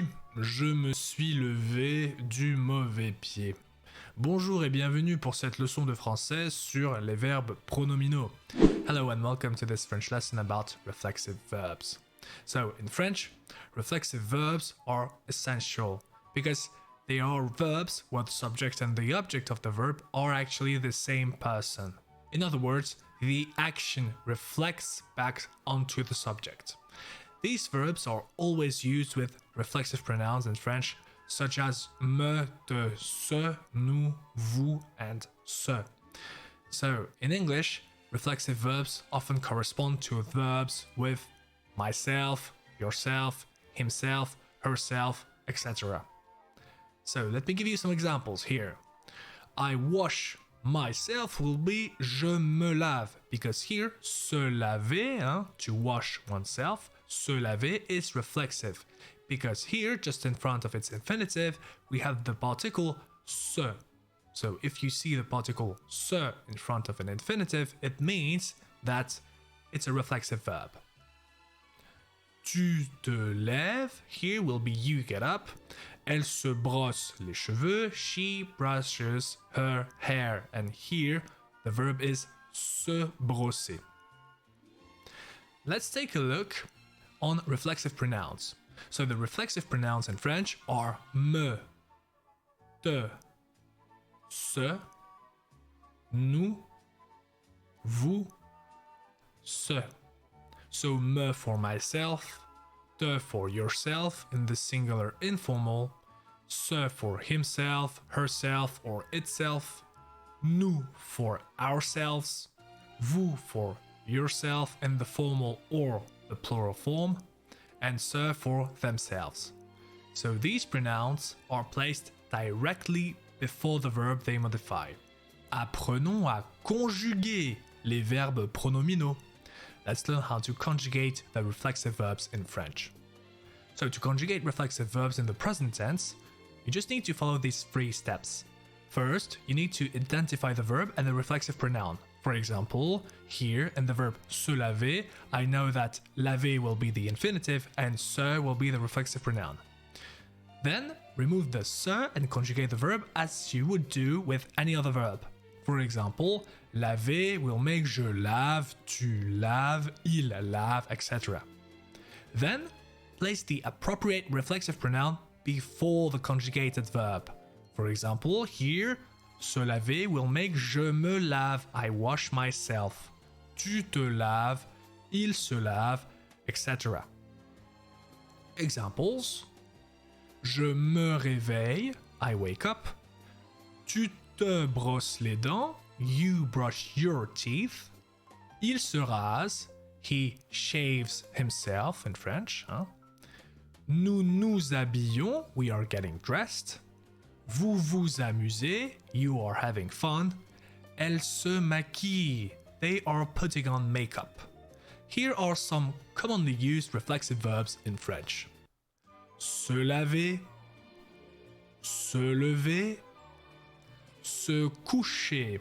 Aujourd'hui, je me suis levé du mauvais pied. Bonjour et bienvenue pour cette leçon de français sur les verbes pronominaux. Hello and welcome to this French lesson about reflexive verbs. So, in French, reflexive verbs are essential because they are verbs where the subject and the object of the verb are actually the same person. In other words, the action reflects back onto the subject. These verbs are always used with reflexive pronouns in French, such as me, te, ce, nous, vous, and ce. So, in English, reflexive verbs often correspond to verbs with myself, yourself, himself, herself, etc. So, let me give you some examples here. I wash myself will be je me lave, because here, se laver, to wash oneself, se laver is reflexive, because here, just in front of its infinitive, we have the particle se. So if you see the particle se in front of an infinitive, it means that it's a reflexive verb. Tu te lèves, here will be you get up. Elle se brosse les cheveux, she brushes her hair. And here, the verb is se brosser. Let's take a look on reflexive pronouns. So the reflexive pronouns in French are me, te, ce, nous, vous, ce. So me for myself, te for yourself in the singular informal, ce for himself, herself, or itself, nous for ourselves, vous for yourself in the formal or the plural form, and ce for themselves. So these pronouns are placed directly before the verb they modify. Apprenons à conjuguer les verbes pronominaux. Let's learn how to conjugate the reflexive verbs in French. So to conjugate reflexive verbs in the present tense, you just need to follow these 3 steps. First, you need to identify the verb and the reflexive pronoun. For example, here in the verb se laver, I know that laver will be the infinitive and se will be the reflexive pronoun. Then, remove the se and conjugate the verb as you would do with any other verb. For example, laver will make je lave, tu laves, il lave, etc. Then, place the appropriate reflexive pronoun before the conjugated verb. For example, here, se laver will make je me lave, I wash myself. Tu te laves, il se lave, etc. Examples. Je me réveille, I wake up. Tu te brosses les dents, you brush your teeth. Il se rase, he shaves himself in French. Nous nous habillons, we are getting dressed. Vous vous amusez, you are having fun. Elle se maquille, they are putting on makeup. Here are some commonly used reflexive verbs in French. Se laver, se lever, se coucher,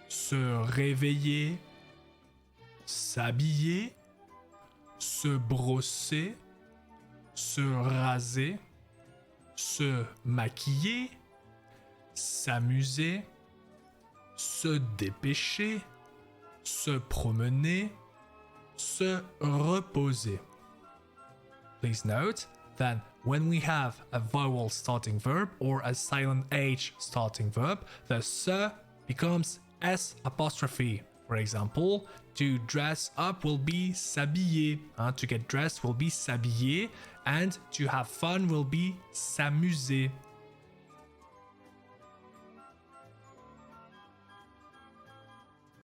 se réveiller, s'habiller, se brosser, se raser, se maquiller, s'amuser, se dépêcher, se promener, se reposer. Please note that when we have a vowel starting verb or a silent H starting verb, the se becomes S apostrophe. For example, to dress up will be s'habiller, to get dressed will be s'habiller, and to have fun will be s'amuser.